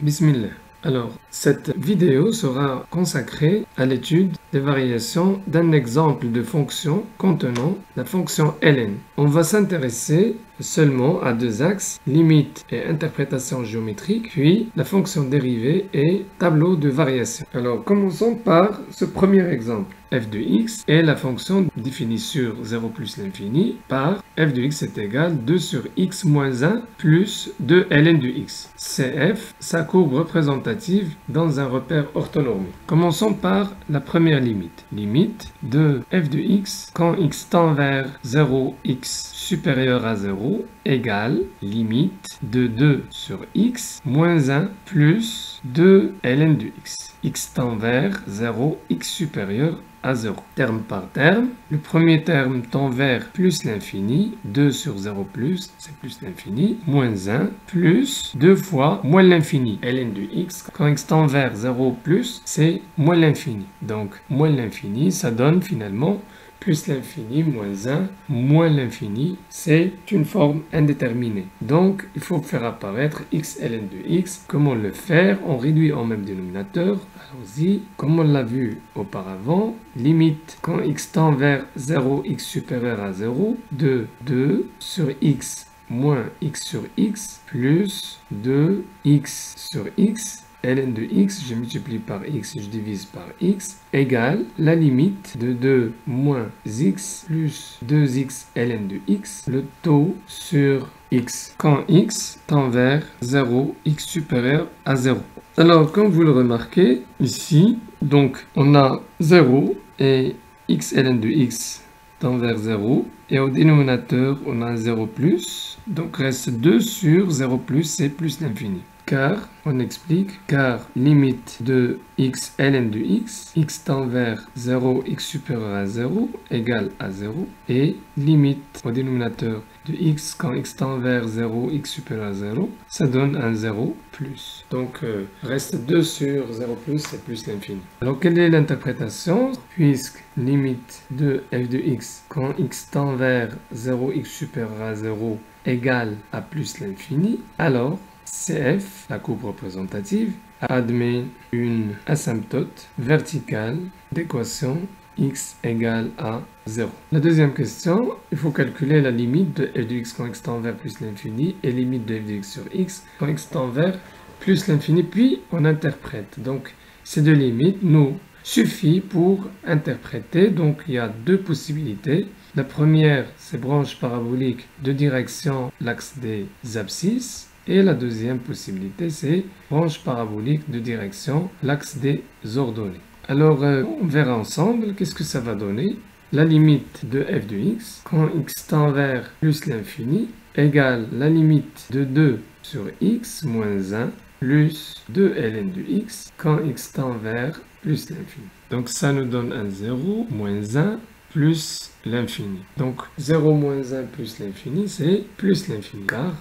Bismillah. Alors, cette vidéo sera consacrée à l'étude des variations d'un exemple de fonction contenant la fonction ln. On va s'intéresser seulement à deux axes, limite et interprétation géométrique, puis la fonction dérivée et tableau de variation. Alors, commençons par ce premier exemple. F de x est la fonction définie sur 0 plus l'infini par f de x est égal 2 sur x moins 1 plus 2 ln de x. CF, sa courbe représentative dans un repère orthonormé. Commençons par la première limite. Limite de f de x quand x tend vers 0, x supérieur à 0 égale limite de 2 sur x moins 1 plus 2 ln de x. X tend vers 0, x supérieur à 0. Terme par terme, le premier terme tend vers plus l'infini, 2 sur 0 plus, c'est plus l'infini, moins 1, plus 2 fois moins l'infini, ln de x. Quand x tend vers 0 plus, c'est moins l'infini. Donc, moins l'infini, ça donne finalement plus l'infini, moins 1, moins l'infini, c'est une forme indéterminée. Donc, il faut faire apparaître x ln de x. Comment le faire? On réduit en même dénominateur. Allons-y. Comme on l'a vu auparavant, limite quand x tend vers 0, x supérieur à 0, de 2 sur x moins x sur x plus 2x sur x ln de x, je multiplie par x, je divise par x, égale la limite de 2 moins x plus 2x ln de x, le taux sur x, quand x tend vers 0, x supérieur à 0. Alors, comme vous le remarquez, ici, donc, on a 0 et x ln de x tend vers 0, et au dénominateur, on a un 0 plus, donc reste 2 sur 0 plus, c'est plus l'infini. Car, on explique, car limite de x ln de x tend vers 0, x supérieur à 0, égale à 0, et limite au dénominateur de x quand x tend vers 0, x supérieur à 0, ça donne un 0 plus. Donc, reste 2 sur 0 plus, c'est plus l'infini. Alors, quelle est l'interprétation? Puisque limite de f de x quand x tend vers 0, x supérieur à 0, égale à plus l'infini, alors CF, la courbe représentative, admet une asymptote verticale d'équation x égale à 0. La deuxième question, il faut calculer la limite de f de x quand x tend vers plus l'infini et limite de f de x sur x quand x tend vers plus l'infini, puis on interprète. Donc, ces deux limites nous suffit pour interpréter. Donc, il y a deux possibilités. La première, c'est branche parabolique de direction l'axe des abscisses. Et la deuxième possibilité, c'est branche parabolique de direction l'axe des ordonnées. Alors, on verra ensemble qu'est-ce que ça va donner. La limite de f de x, quand x tend vers plus l'infini, égale la limite de 2 sur x moins 1 plus 2 ln de x, quand x tend vers plus l'infini. Donc, ça nous donne un 0 moins 1 plus l'infini. Donc, 0 moins 1 plus l'infini, c'est plus l'infini, car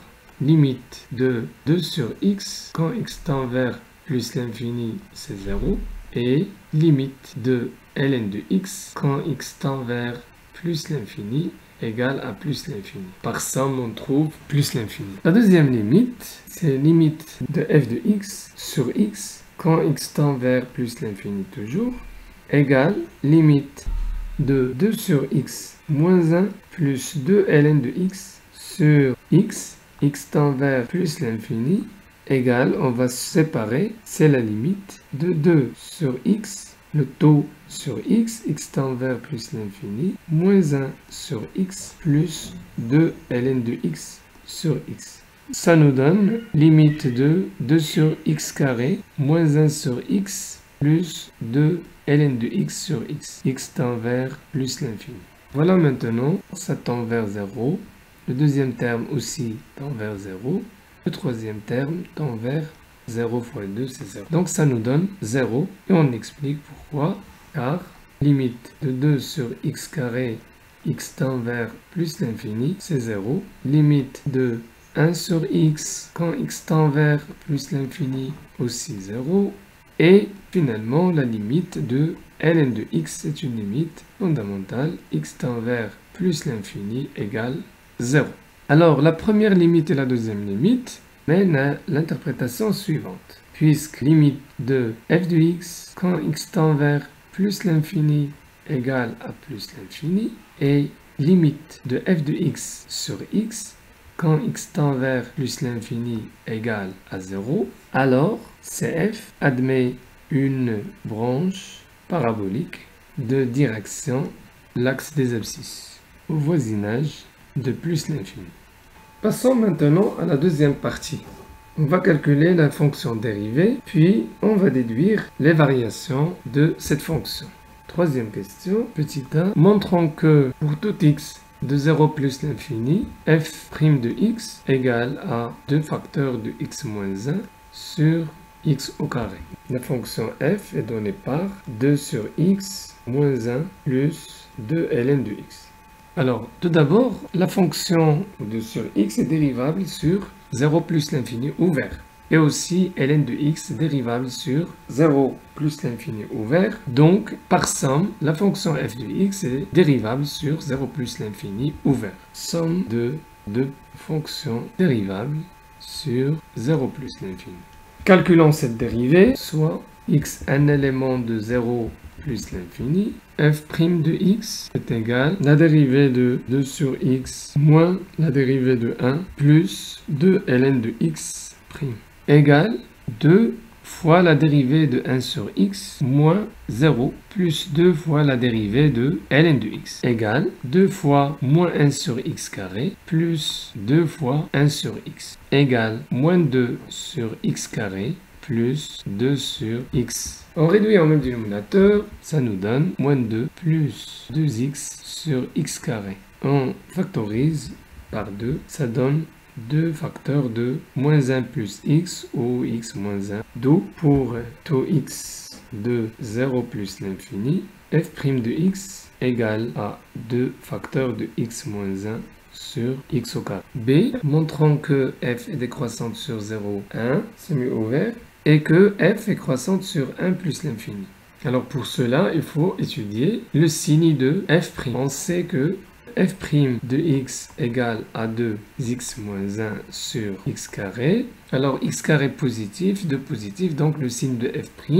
limite de 2 sur x, quand x tend vers plus l'infini, c'est 0. Et limite de ln de x, quand x tend vers plus l'infini, égale à plus l'infini. Par somme, on trouve plus l'infini. La deuxième limite, c'est limite de f de x sur x, quand x tend vers plus l'infini toujours, égale limite de 2 sur x moins 1 plus 2 ln de x sur x tend vers plus l'infini, égale, on va séparer, c'est la limite de 2 sur x, le taux sur x tend vers plus l'infini, moins 1 sur x plus 2 ln de x sur x. Ça nous donne limite de 2 sur x carré, moins 1 sur x plus 2 ln de x sur x tend vers plus l'infini. Voilà maintenant, ça tend vers 0. Le deuxième terme aussi tend vers 0. Le troisième terme tend vers 0 fois 2, c'est 0. Donc ça nous donne 0. Et on explique pourquoi. Car limite de 2 sur x carré, x tend vers plus l'infini, c'est 0. Limite de 1 sur x quand x tend vers plus l'infini, aussi 0. Et finalement, la limite de ln de x, c'est une limite fondamentale. X tend vers plus l'infini égale 0. Alors, la première limite et la deuxième limite, mène à l'interprétation suivante. Puisque limite de f de x quand x tend vers plus l'infini égale à plus l'infini et limite de f de x sur x quand x tend vers plus l'infini égale à 0, alors CF admet une branche parabolique de direction l'axe des abscisses au voisinage de plus l'infini. Passons maintenant à la deuxième partie. On va calculer la fonction dérivée, puis on va déduire les variations de cette fonction. Troisième question, petit a, montrons que pour tout x de 0 plus l'infini, f' de x égale à 2 facteurs de x moins 1 sur x au carré. La fonction f est donnée par 2 sur x moins 1 plus 2 ln de x. Alors, tout d'abord, la fonction 2 sur x est dérivable sur 0 plus l'infini ouvert. Et aussi ln de x dérivable sur 0 plus l'infini ouvert. Donc, par somme, la fonction f de x est dérivable sur 0 plus l'infini ouvert. Somme de deux fonctions dérivables sur 0 plus l'infini. Calculons cette dérivée, soit x un élément de 0 plus l'infini, f' de x est égal à la dérivée de 2 sur x moins la dérivée de 1 plus 2 ln de x' égale 2 fois la dérivée de 1 sur x moins 0 plus 2 fois la dérivée de ln de x égale 2 fois moins 1 sur x carré plus 2 fois 1 sur x égale moins 2 sur x carré plus 2 sur x. On réduit en même dénominateur, ça nous donne moins 2 plus 2x sur x carré. On factorise par 2, ça donne 2 facteurs de moins 1 plus x ou x moins 1. D'où pour tout x de 0 plus l'infini, f' de x égale à 2 facteurs de x moins 1 sur x au carré. B, montrons que f est décroissante sur 0, 1, semi-ouvert, et que f est croissante sur 1 plus l'infini. Alors pour cela, il faut étudier le signe de f'. On sait que f' de x égale à 2x moins 1 sur x carré. Alors x carré positif, 2 positif, donc le signe de f'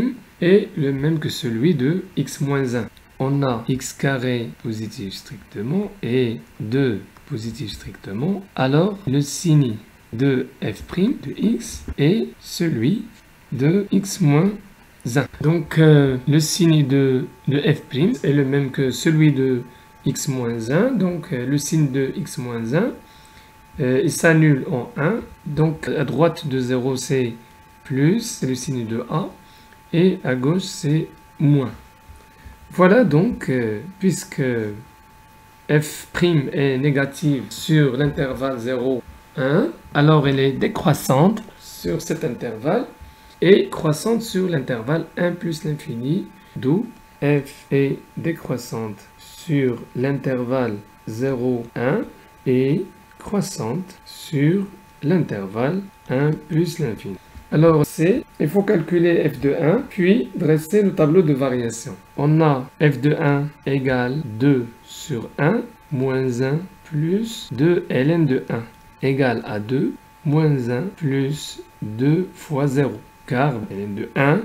est le même que celui de x moins 1. On a x carré positif strictement et 2 positif strictement. Alors le signe de f' de x est celui de x moins 1. Donc le signe de f' est le même que celui de x moins 1. Donc le signe de x moins 1 il s'annule en 1. Donc à droite de 0 c'est plus, c'est le signe de a. Et à gauche c'est moins. Voilà donc puisque f' est négative sur l'intervalle 0, 1, alors elle est décroissante sur cet intervalle et croissante sur l'intervalle 1 plus l'infini, d'où f est décroissante sur l'intervalle 0, 1 et croissante sur l'intervalle 1 plus l'infini. Alors il faut calculer f de 1, puis dresser le tableau de variation. On a f de 1 égale 2 sur 1 moins 1 plus 2 ln de 1 égale à 2 moins 1 plus 2 fois 0. Car ln de 1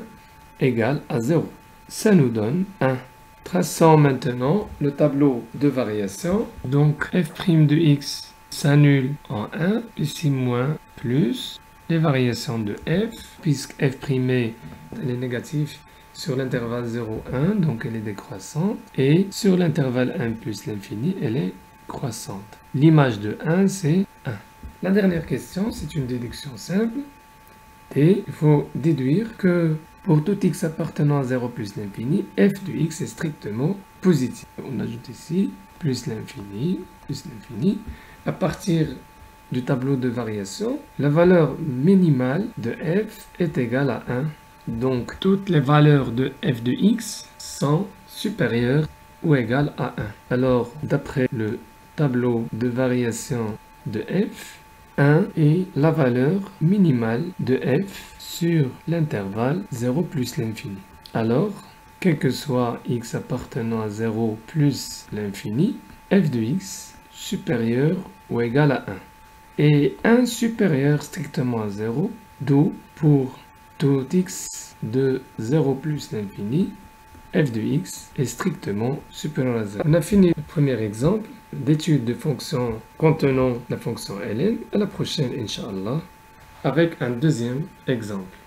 égale à 0. Ça nous donne 1. Traçons maintenant le tableau de variation. Donc f' de x s'annule en 1, ici moins, plus les variations de f, puisque f' est négatif sur l'intervalle 0, 1, donc elle est décroissante, et sur l'intervalle 1 plus l'infini, elle est croissante. L'image de 1, c'est 1. La dernière question, c'est une déduction simple. Et il faut déduire que pour tout x appartenant à 0 plus l'infini, f de x est strictement positif. On ajoute ici plus l'infini, À partir du tableau de variation, la valeur minimale de f est égale à 1. Donc toutes les valeurs de f de x sont supérieures ou égales à 1. Alors d'après le tableau de variation de f, 1 est la valeur minimale de f sur l'intervalle 0 plus l'infini. Alors, quel que soit x appartenant à 0 plus l'infini, f de x supérieur ou égal à 1. est 1 supérieur strictement à 0, d'où pour tout x de 0 plus l'infini, f de x est strictement supérieur à 0. On a fini le premier exemple d'étude de fonctions contenant la fonction ln. À la prochaine, Inch'Allah, avec un deuxième exemple.